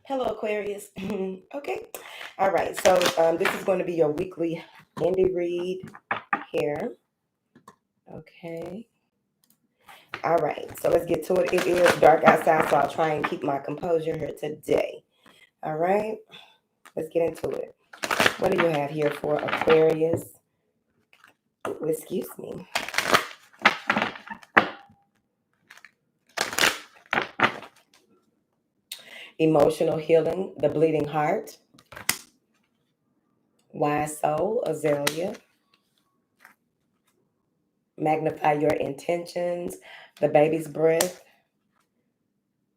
Hello, Aquarius. Okay. All right. So this is going to be your weekly indie read here. Okay. All right. So let's get to it. It is dark outside, so I'll try and keep my composure here today. All right. Let's get into it. What do you have here for Aquarius? Ooh, excuse me. Emotional healing, the bleeding heart, wise soul, azalea, magnify your intentions, the baby's breath,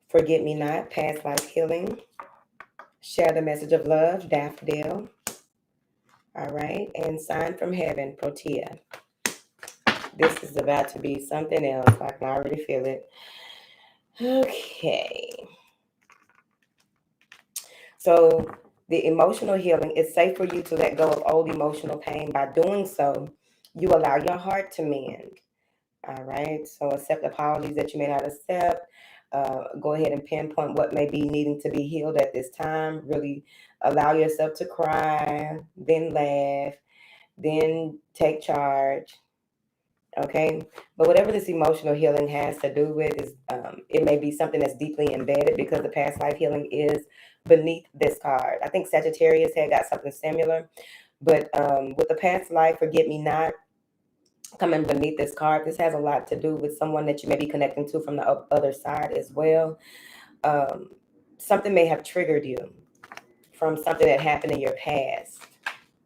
forget me not, past life healing, share the message of love, daffodil. All right. And sign from heaven, protea. This is about to be something else. I can already feel it. Okay. So the emotional healing, it's safe for you to let go of old emotional pain. By doing so, you allow your heart to mend. All right. So accept apologies that you may not accept. Go ahead and pinpoint what may be needing to be healed at this time. Really allow yourself to cry, then laugh, then take charge. Okay. But whatever this emotional healing has to do with is it may be something that's deeply embedded because the past life healing is beneath this card. I think Sagittarius had got something similar, but with the past life, forget me not coming beneath this card, this has a lot to do with someone that you may be connecting to from the other side as well. Um, Something may have triggered you from something that happened in your past,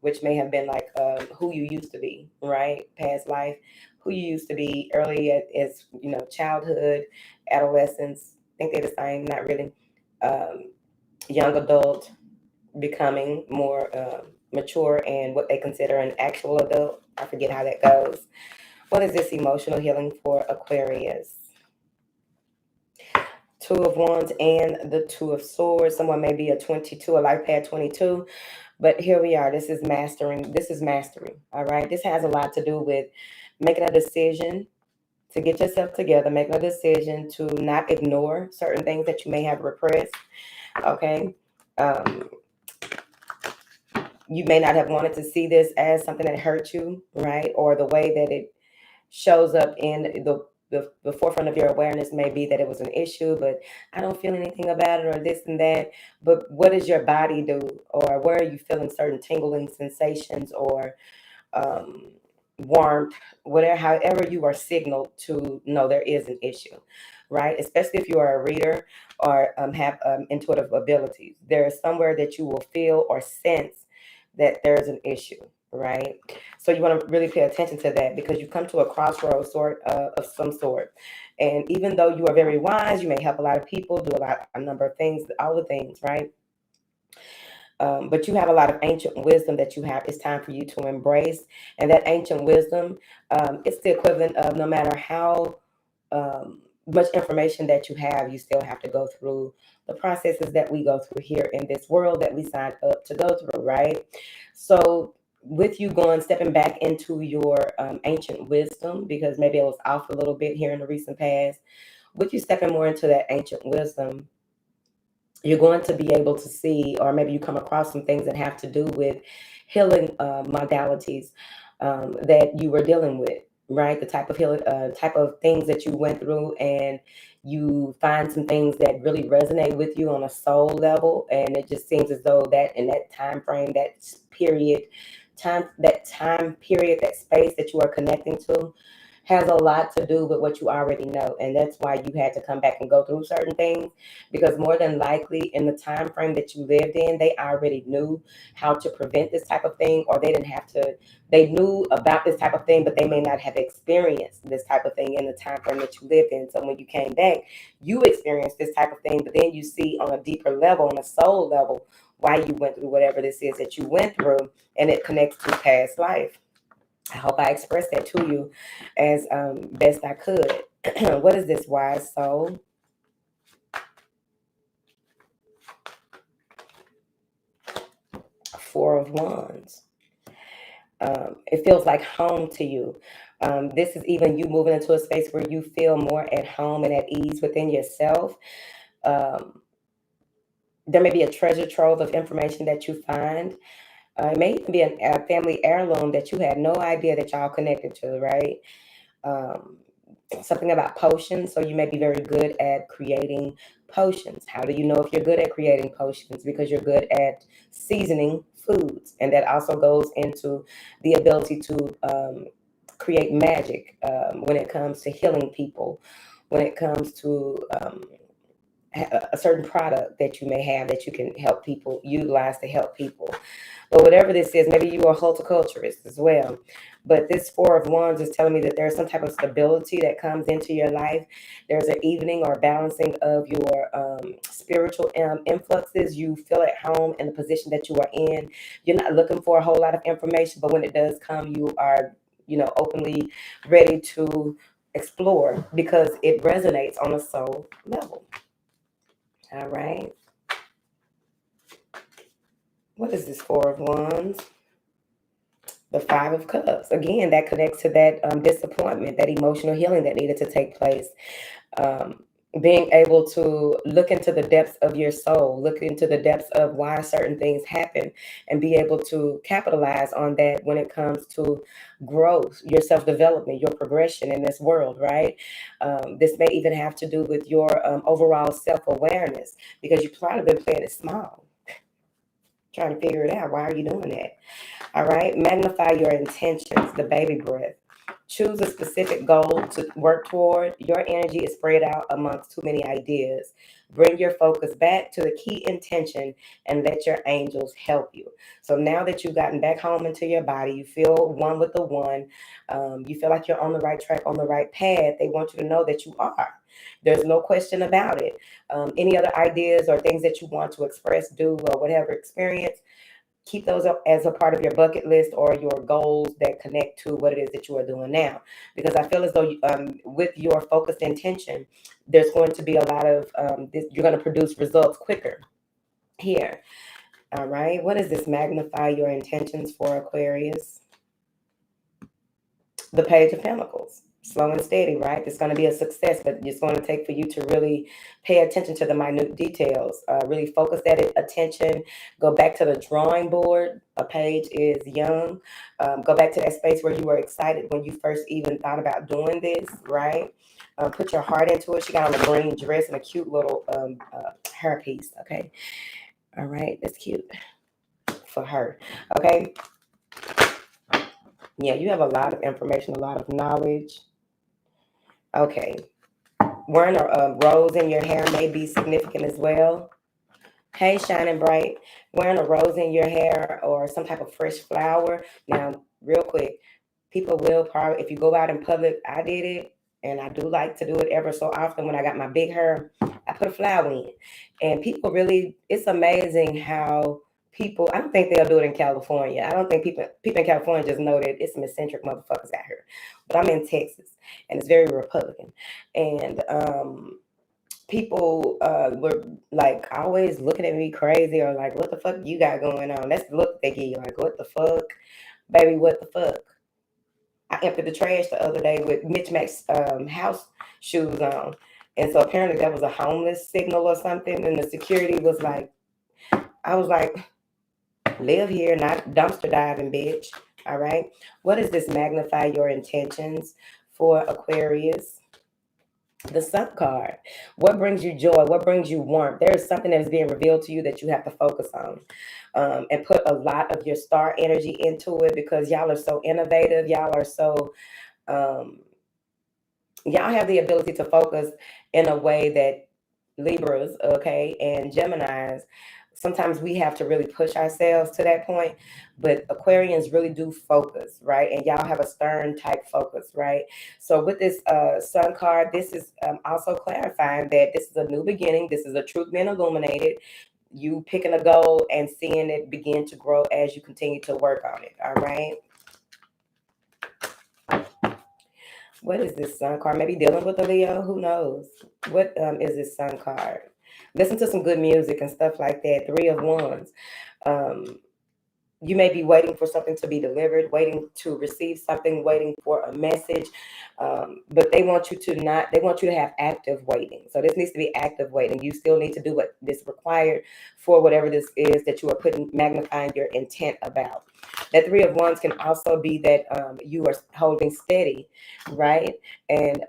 which may have been like who you used to be, right? Past life, who you used to be early as childhood, adolescence. I think they're the same, not really. Young adult, becoming more mature and what they consider an actual adult. I forget how that goes. What is this emotional healing for Aquarius? Two of Wands and the Two of Swords. Someone may be a 22, a life path 22. But here we are. This is mastering. This is mastery. All right. This has a lot to do with making a decision to get yourself together, making a decision to not ignore certain things that you may have repressed. Okay. Um, you may not have wanted to see this as something that hurt you, right? Or the way that it shows up in the forefront of your awareness may be that it was an issue, but I don't feel anything about it or this and that. But what does your body do? Or where are you feeling certain tingling sensations or um, warmth, whatever, however you are signaled to know there is an issue, right? Especially if you are a reader or have intuitive abilities. There is somewhere that you will feel or sense that there's an issue, right? So you want to really pay attention to that because you come to a crossroads of some sort. And even though you are very wise, you may help a lot of people, do a number of things, all the things, right? But you have a lot of ancient wisdom that you have. It's time for you to embrace. And that ancient wisdom, it's the equivalent of no matter how much information that you have, you still have to go through the processes that we go through here in this world that we signed up to go through, right? So with you stepping back into your ancient wisdom, because maybe it was off a little bit here in the recent past, with you stepping more into that ancient wisdom, you're going to be able to see, or maybe you come across some things that have to do with healing modalities that you were dealing with, right? The type of healing, type of things that you went through, and you find some things that really resonate with you on a soul level, and it just seems as though that in that time frame, that time period, that space that you are connecting to has a lot to do with what you already know. And that's why you had to come back and go through certain things, because more than likely in the time frame that you lived in, they already knew how to prevent this type of thing, or they didn't have to, they knew about this type of thing, but they may not have experienced this type of thing in the time frame that you lived in. So when you came back, you experienced this type of thing, but then you see on a deeper level, on a soul level, why you went through whatever this is that you went through, and it connects to past life. I hope I expressed that to you as best I could. What is this, wise soul? Four of Wands. It feels like home to you. This is even you moving into a space where you feel more at home and at ease within yourself. Um, There may be a treasure trove of information that you find. It may even be a family heirloom that you had no idea that y'all connected to, right? Um, Something about potions. So you may be very good at creating potions. How do you know if you're good at creating potions? Because you're good at seasoning foods. And that also goes into the ability to create magic when it comes to healing people, when it comes to a certain product that you may have that you can help people utilize to help people. But whatever this is, maybe you are a horticulturist as well. But this Four of Wands is telling me that there's some type of stability that comes into your life. There's an evening or balancing of your spiritual influxes. You feel at home in the position that you are in. You're not looking for a whole lot of information, but when it does come, you are, openly ready to explore because it resonates on a soul level. All right. What is this Four of Wands? The Five of Cups. Again, that connects to that disappointment, that emotional healing that needed to take place. Um, Being able to look into the depths of your soul, look into the depths of why certain things happen, and be able to capitalize on that when it comes to growth, your self development, your progression in this world, right? This may even have to do with your overall self awareness because you've probably been playing it small, trying to figure it out. Why are you doing that? All right. Magnify your intentions, the baby breath. Choose a specific goal to work toward. Your energy is spread out amongst too many ideas. Bring your focus back to the key intention and let your angels help you. So now that you've gotten back home into your body, you feel one with the one. You feel like you're on the right track, on the right path. They want you to know that you are. There's no question about it. Any other ideas or things that you want to express, do, or whatever experience, keep those up as a part of your bucket list or your goals that connect to what it is that you are doing now. Because I feel as though with your focused intention, there's going to be a lot of this, you're going to produce results quicker here. All right. What is this? Magnify your intentions for Aquarius. The Page of Pentacles. Slow and steady, right? It's going to be a success, but it's going to take for you to really pay attention to the minute details. Really focus that attention. Go back to the drawing board. A page is young. Go back to that space where you were excited when you first even thought about doing this, right? Put your heart into it. She got on a green dress and a cute little hairpiece. Okay. All right. That's cute for her. Okay. Yeah, you have a lot of information, a lot of knowledge. Okay. Wearing a rose in your hair may be significant as well. Hey, shining bright. Wearing a rose in your hair or some type of fresh flower. Now, real quick, people will probably, if you go out in public, I did it, and I do like to do it ever so often when I got my big hair. I put a flower in. And people really, it's amazing how people, I don't think they'll do it in California. I don't think people in California just know that it's some eccentric motherfuckers out here. But I'm in Texas, and it's very Republican. And people were like always looking at me crazy or like, what the fuck you got going on? That's the look they give you, like, what the fuck? Baby, what the fuck? I emptied the trash the other day with Mitch Mac's house shoes on. And so apparently that was a homeless signal or something. And the security was like, I was like, live here, not dumpster diving, bitch. All right. What does this magnify your intentions for Aquarius? The Sun card. What brings you joy? What brings you warmth? There is something that is being revealed to you that you have to focus on, and put a lot of your star energy into it because y'all are so innovative. Um, y'all have the ability to focus in a way that Libras, okay, and Geminis, sometimes we have to really push ourselves to that point, but Aquarians really do focus, right? And y'all have a stern type focus, right? So with this Sun card, this is also clarifying that this is a new beginning. This is a truth being illuminated. You picking a goal and seeing it begin to grow as you continue to work on it, all right? What is this Sun card? Maybe dealing with a Leo? Who knows? What is this Sun card? Listen to some good music and stuff like that. Three of Wands. Um, You may be waiting for something to be delivered, waiting to receive something, waiting for a message. But they want you to not, they want you to have active waiting. So this needs to be active waiting. You still need to do what is required for whatever this is that you are putting, magnifying your intent about. That Three of Wands can also be that you are holding steady, right? And,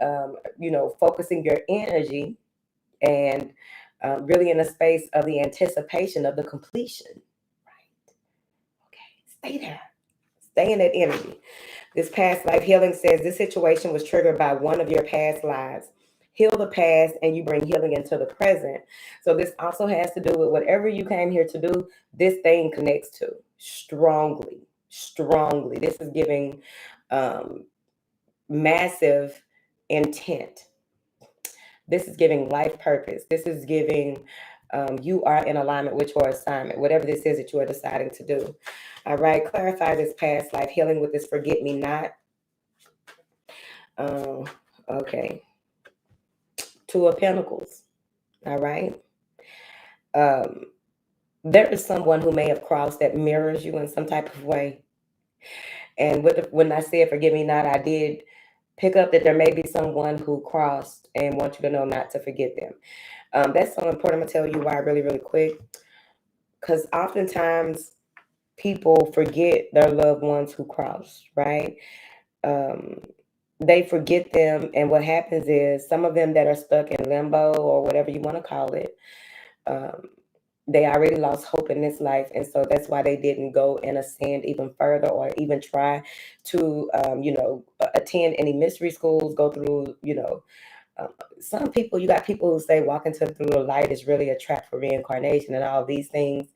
focusing your energy and really in a space of the anticipation of the completion. Okay, stay there. Stay in that energy. This past life healing says this situation was triggered by one of your past lives. Heal the past and you bring healing into the present. So this also has to do with whatever you came here to do, this thing connects to strongly, strongly. This is giving massive intent. This is giving life purpose. This is giving you are in alignment with your assignment, whatever this is that you are deciding to do. All right, clarify this past life healing with this forget me not. Oh, okay. Two of Pentacles. All right. Um, there is someone who may have crossed that mirrors you in some type of way. And when I said forgive me not, I did pick up that there may be someone who crossed and want you to know not to forget them. That's so important. I'm gonna tell you why really, really quick. Because oftentimes people forget their loved ones who crossed, right? Um, they forget them, and what happens is some of them that are stuck in limbo or whatever you want to call it, um, they already lost hope in this life, and so that's why they didn't go and ascend even further or even try to, attend any mystery schools, go through, um, some people, you got people who say walking through the light is really a trap for reincarnation and all these things.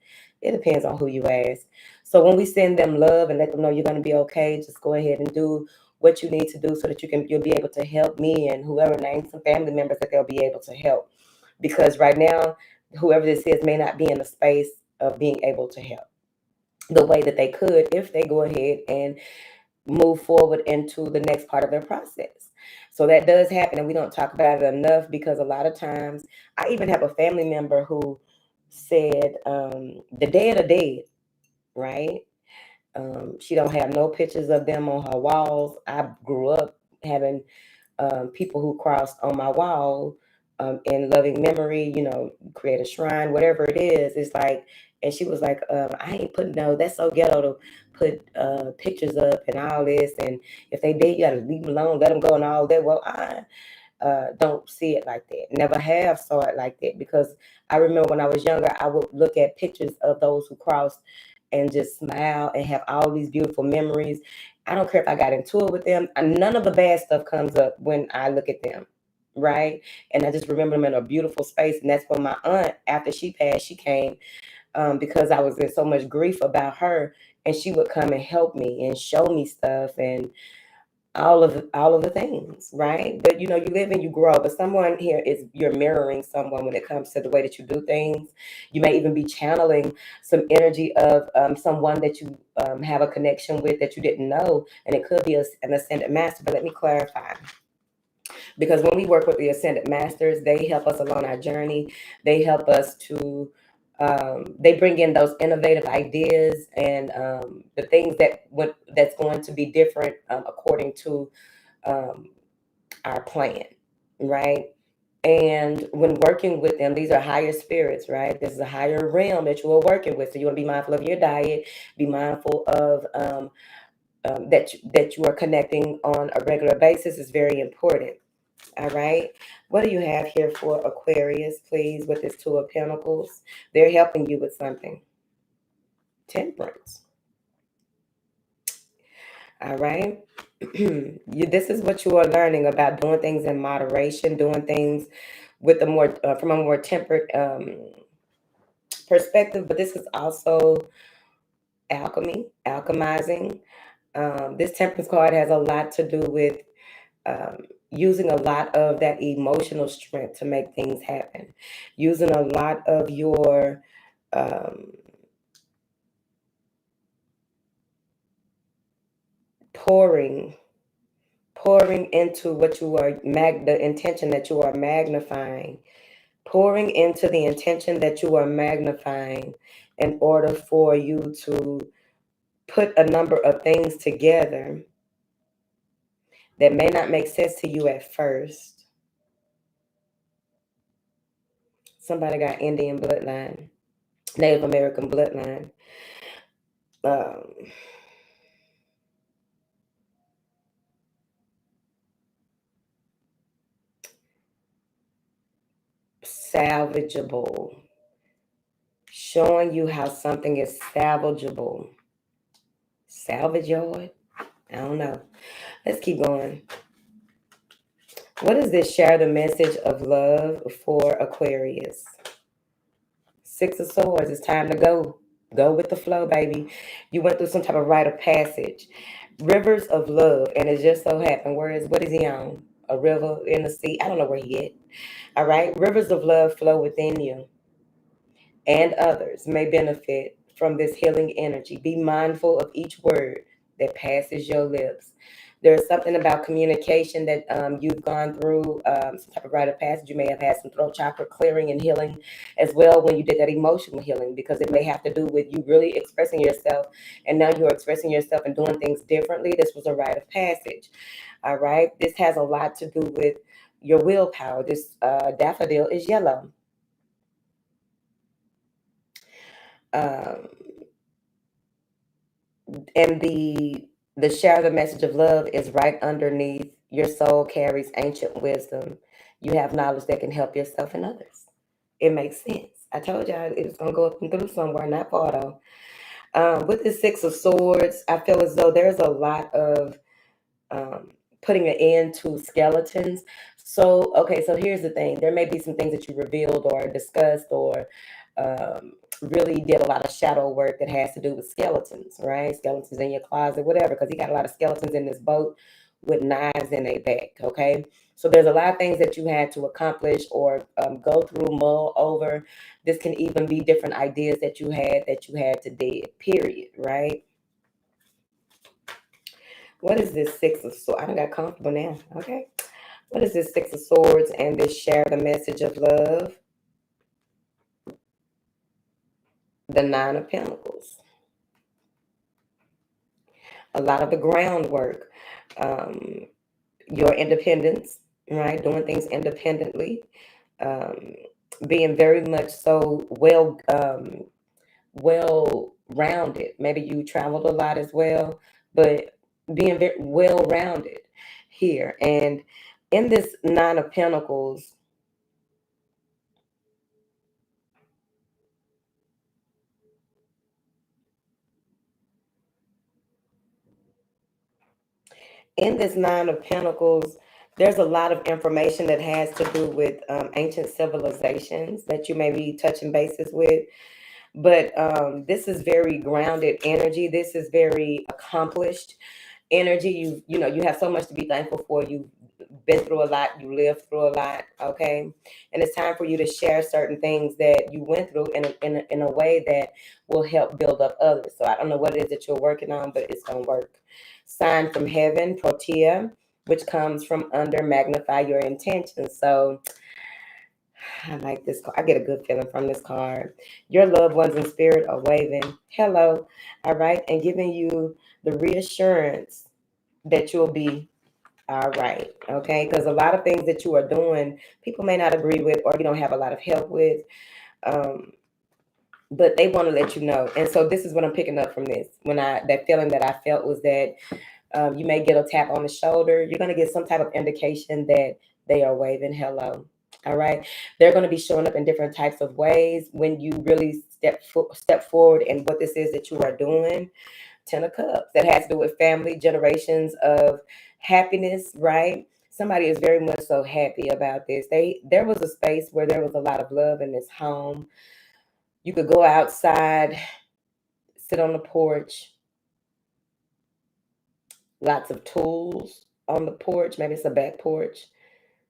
It depends on who you ask. So when we send them love and let them know you're going to be okay, just go ahead and do what you need to do so that you'll be able to help me and whoever, names some family members that they'll be able to help. Because right now, whoever this is may not be in a space of being able to help the way that they could if they go ahead and move forward into the next part of their process. So that does happen, and we don't talk about it enough because a lot of times, I even have a family member who said, the day of the dead, right? She don't have no pictures of them on her walls. I grew up having people who crossed on my wall in loving memory, create a shrine, whatever it is. It's like, and she was like, I ain't putting no, that's so ghetto to put pictures up and all this. And if they did, you got to leave them alone, let them go and all that. Well, I don't see it like that. Never have saw it like that because I remember when I was younger, I would look at pictures of those who crossed and just smile and have all these beautiful memories. I don't care if I got into it with them. None of the bad stuff comes up when I look at them, right? And I just remember them in a beautiful space. And that's when my aunt, after she passed, she came because I was in so much grief about her, and she would come and help me and show me stuff and all of the things, right? But you live and you grow. But someone here is you're mirroring someone when it comes to the way that you do things. You may even be channeling some energy of someone that you have a connection with that you didn't know, and it could be an ascended master. But let me clarify, because when we work with the ascended masters, they help us along our journey. They help us to they bring in those innovative ideas and the things that's going to be different according to um, our plan, right? And when working with them, these are higher spirits, right? This is a higher realm that you are working with. So you want to be mindful of your diet, be mindful of that you are connecting on a regular basis is very important. All right. What do you have here for Aquarius, please, with this Two of Pentacles? They're helping you with something. Temperance. All right. This is what you are learning about doing things in moderation, doing things with a more from a more tempered perspective. But this is also alchemy, alchemizing. This temperance card has a lot to do with um, using a lot of that emotional strength to make things happen, using a lot of your um, pouring into what you are the intention that you are magnifying, pouring into the intention that you are magnifying in order for you to put a number of things together that may not make sense to you at first. Somebody got Indian bloodline, Native American bloodline. Um, Salvageable. Showing you how something is salvageable. Salvage yard? I don't know. Let's keep going. What is this? Share the message of love for Aquarius. Six of Swords. It's time to go. Go with the flow, baby. You went through some type of rite of passage. Rivers of love. And it just so happened. What is he on? A river in the sea? I don't know where he at. All right. Rivers of love flow within you, and others may benefit from this healing energy. Be mindful of each word that passes your lips. There's something about communication that you've gone through, some type of rite of passage. You may have had some throat chakra clearing and healing as well when you did that emotional healing, because it may have to do with you really expressing yourself. And now you're expressing yourself and doing things differently. This was a rite of passage. All right. This has a lot to do with your willpower. This daffodil is yellow. Um, and the share the message of love is right underneath. Your soul carries ancient wisdom. You have knowledge that can help yourself and others. It makes sense. I told y'all it was gonna go up and through somewhere, not far though. With the Six of Swords, I feel as though there's a lot of um, putting an end to skeletons. So, okay, so here's the thing. There may be some things that you revealed or discussed or really did a lot of shadow work that has to do with skeletons, right? Skeletons in your closet, whatever, because he got a lot of skeletons in this boat with knives in their back, okay? So there's a lot of things that you had to accomplish or go through, mull over. This can even be different ideas that you had to dead, period, right? What is this Six of Swords? I done got comfortable now. Okay. What is this Six of Swords and this share the message of love? The Nine of Pentacles. A lot of the groundwork. Um, your independence, right? Doing things independently. Um, being very much so well rounded. Maybe you traveled a lot as well, but being very well rounded here. And in this Nine of Pentacles, in this Nine of Pentacles, there's a lot of information that has to do with ancient civilizations that you may be touching bases with. But this is very grounded energy. This is very accomplished energy. You have so much to be thankful for. You've been through a lot. You lived through a lot. Okay, and it's time for you to share certain things that you went through in a way that will help build up others. So I don't know what it is that you're working on, but it's gonna work. Sign from heaven, Protea, which comes from under, magnify your intentions. So I like this card. I get a good feeling from this card. Your loved ones in spirit are waving hello, all right, and giving you the reassurance that you'll be all right, okay? Because a lot of things that you are doing, people may not agree with, or you don't have a lot of help with, um, but they want to let you know. And so this is what I'm picking up from this. That feeling that I felt was that you may get a tap on the shoulder. You're going to get some type of indication that they are waving hello. All right. They're going to be showing up in different types of ways when you really step forward in what this is that you are doing. Ten of Cups. That has to do with family, generations of happiness, right? Somebody is very much so happy about this. There was a space where there was a lot of love in this home. You could go outside, sit on the porch, lots of tools on the porch. Maybe it's a back porch,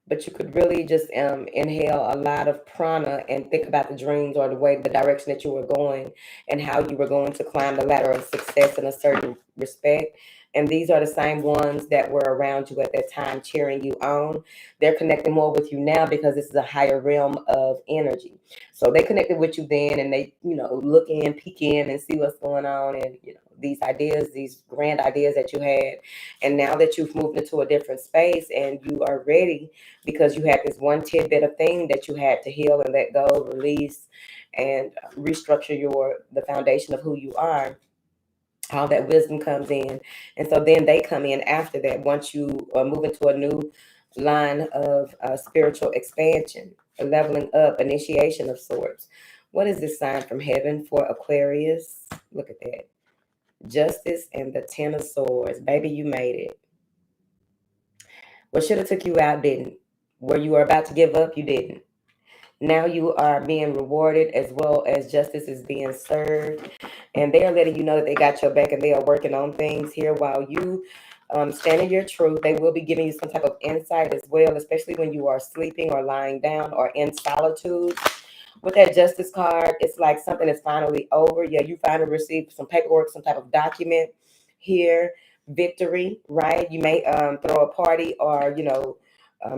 but you could really just inhale a lot of prana and think about the dreams or the direction that you were going and how you were going to climb the ladder of success in a certain respect. And these are the same ones that were around you at that time, cheering you on. They're connecting more with you now because this is a higher realm of energy. So they connected with you then, and they, look in, peek in, and see what's going on, and these ideas, these grand ideas that you had. And now that you've moved into a different space and you are ready, because you had this one tidbit of thing that you had to heal and let go, release, and restructure the foundation of who you are. All that wisdom comes in, and so then they come in after that. Once you move into a new line of spiritual expansion, a leveling up, initiation of sorts. What is this sign from heaven for Aquarius? Look at that. Justice and the Ten of Swords. Baby, you made it. What should have took you out didn't. Where you were about to give up, you didn't. Now you are being rewarded, as well as justice is being served. And they are letting you know that they got your back and they are working on things here while you stand in your truth. They will be giving you some type of insight as well, especially when you are sleeping or lying down or in solitude. With that justice card, it's like something is finally over. Yeah, you finally received some paperwork, some type of document here. Victory, right? You may throw a party or,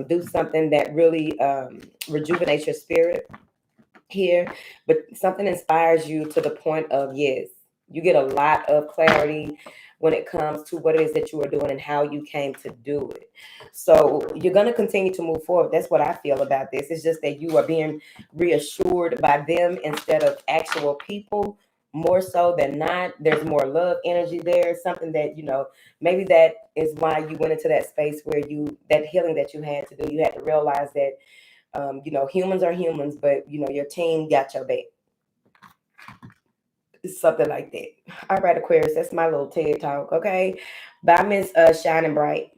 do something that really rejuvenates your spirit here, but something inspires you to the point of, yes, you get a lot of clarity when it comes to what it is that you are doing and how you came to do it. So you're going to continue to move forward. That's what I feel about this. It's just that you are being reassured by them instead of actual people. More so than not, there's more love energy there. Something that, maybe that is why you went into that space where that healing that you had to do, you had to realize that humans are humans, but your team got your back. Something like that. All right, Aquarius, that's my little TED talk. Okay. Bye, Miss Shining Bright.